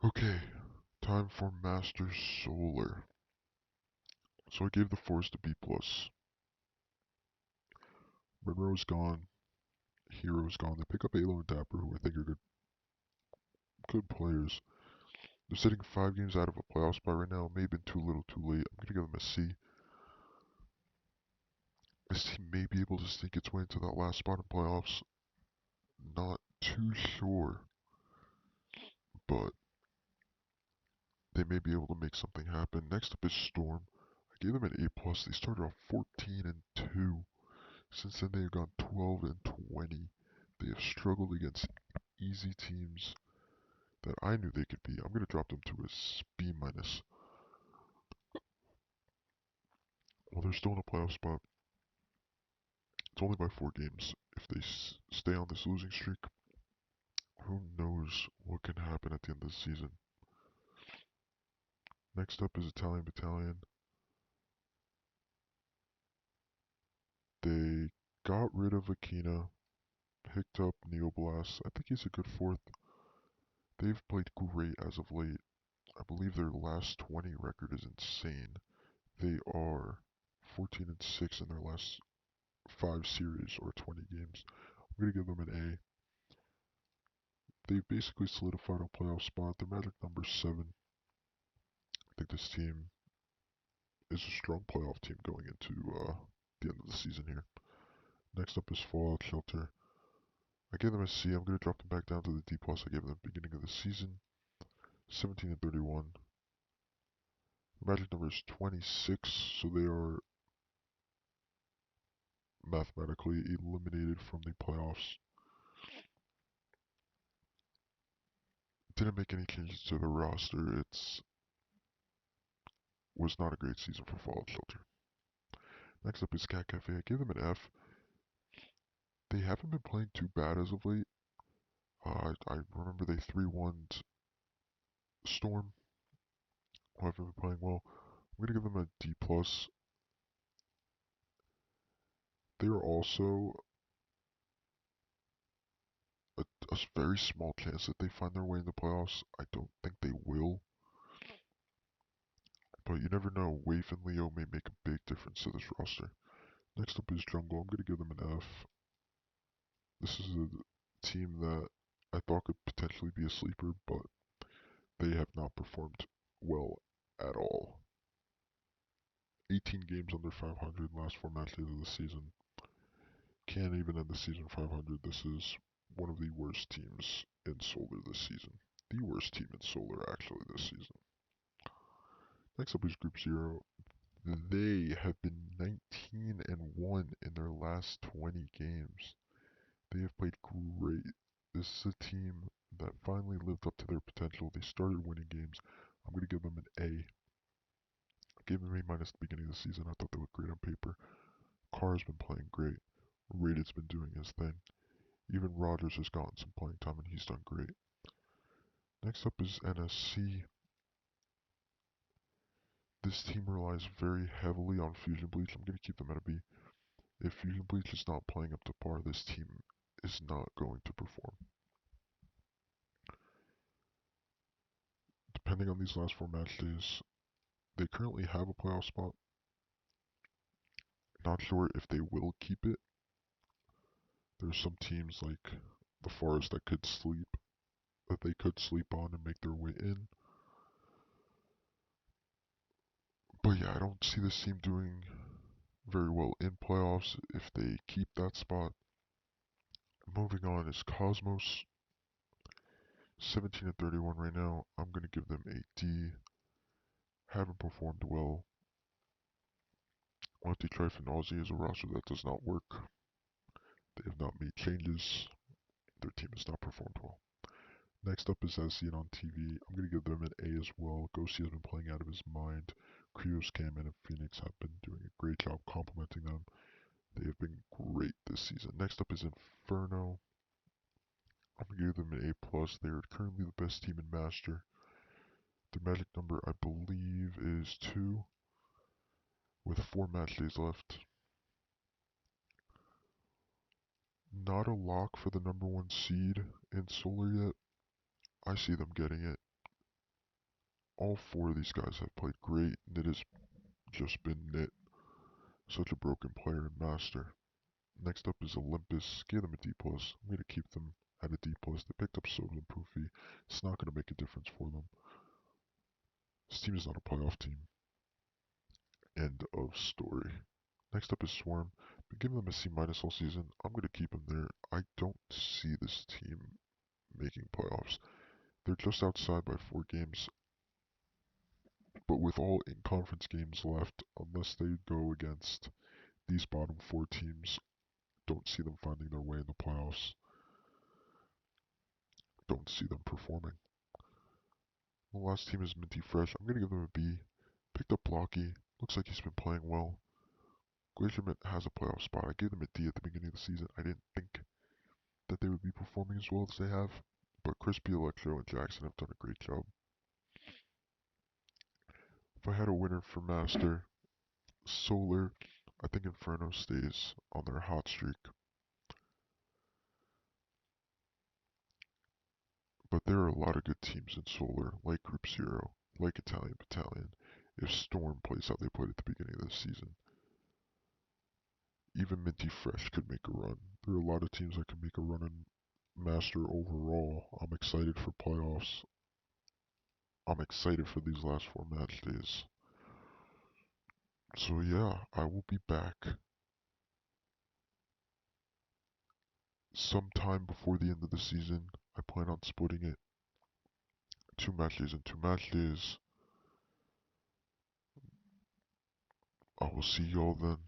Okay, time for Master Solar. So I gave the Forest a B+. Monroe's gone. Hero's gone. They pick up Alo and Dapper, who I think are good players. They're sitting 5 games out of a playoff spot right now. May have been too little too late. I'm going to give them a C. This team may be able to sneak its way into that last spot in playoffs. Not too sure, but they may be able to make something happen. Next up is Storm. I gave them an A+. They started off 14-2. Since then, they have gone 12-20. They have struggled against easy teams that I knew they could beat. I'm going to drop them to a B-. Well, they're still in a playoff spot. It's only by 4 games. If they stay on this losing streak, who knows what can happen at the end of the season. Next up is Italian Battalion. They got rid of Akina, picked up Neoblast. I think he's a good fourth. They've played great as of late. I believe their last 20 record is insane. They are 14-6 in their last 5 series or 20 games. I'm going to give them an A. They've basically solidified a playoff spot. Their magic number 7. I think this team is a strong playoff team going into the end of the season here. Next up is Fallout Shelter. I gave them a C. I'm going to drop them back down to the D+. I gave them at the beginning of the season. 17-31. The magic number is 26, so they are mathematically eliminated from the playoffs. Didn't make any changes to the roster. It was not a great season for Fallout Shelter. Next up is Cat Cafe. I gave them an F. They haven't been playing too bad as of late. I remember they 3-1 Storm, who haven't been playing well. I'm going to give them a D+. They are also a very small chance that they find their way in the playoffs. I don't think they will. But you never know. Waif and Leo may make a big difference to this roster. Next up is Jungle. I'm going to give them an F. This is a team that I thought could potentially be a sleeper, but they have not performed well at all. 18 games under 500 last 4 matches of the season. Can't even end the season 500. This is one of the worst teams in Solar this season. The worst team in Solar, actually, this season. Next up is Group 0. They have been 19-1 in their last 20 games. They have played great. This is a team that finally lived up to their potential. They started winning games. I'm going to give them an A. I gave them an A- at the beginning of the season. I thought they looked great on paper. Carr's been playing great. Raided's been doing his thing. Even Rogers has gotten some playing time and he's done great. Next up is NSC. This team relies very heavily on Fusion Bleach. I'm going to keep them at a B. If Fusion Bleach is not playing up to par, this team is not going to perform. Depending on these last 4 match days, they currently have a playoff spot. Not sure if they will keep it. There's some teams like the Forest that they could sleep on and make their way in. But yeah, I don't see this team doing very well in playoffs if they keep that spot. Moving on is Cosmos. 17-31 right now. I'm going to give them a D. Haven't performed well. Anti-Trife and Aussie is a roster that does not work. They have not made changes. Their team has not performed well. Next up is As Seen on TV. I'm going to give them an A as well. Ghosty has been playing out of his mind. Krios, Cameron, and Phoenix have been doing a great job complimenting them. They have been great this season. Next up is Inferno. I'm going to give them an A+. They are currently the best team in Master. Their magic number, I believe, is 2, with 4 match days left. Not a lock for the number 1 seed in Solar yet. I see them getting it. All four of these guys have played great. Nit has just been Nit. Such a broken player and master. Next up is Olympus. Give them a D+. I'm going to keep them at a D+. They picked up Soda and Poofy. It's not going to make a difference for them. This team is not a playoff team. End of story. Next up is Swarm. Been giving them a C- all season. I'm going to keep them there. I don't see this team making playoffs. They're just outside by 4 games. But with all in-conference games left, unless they go against these bottom 4 teams, don't see them finding their way in the playoffs. Don't see them performing. The last team is Minty Fresh. I'm going to give them a B. Picked up Blocky. Looks like he's been playing well. Glacier Mint has a playoff spot. I gave them a D at the beginning of the season. I didn't think that they would be performing as well as they have. But Crispy, Electro, and Jackson have done a great job. If I had a winner for Master, Solar, I think Inferno stays on their hot streak. But there are a lot of good teams in Solar, like Group Zero, like Italian Battalion, if Storm plays how they played at the beginning of the season. Even Minty Fresh could make a run. There are a lot of teams that can make a run in Master overall. I'm excited for playoffs. I'm excited for these last 4 match days. So yeah, I will be back sometime before the end of the season. I plan on splitting it 2 match days and 2 match days. I will see y'all then.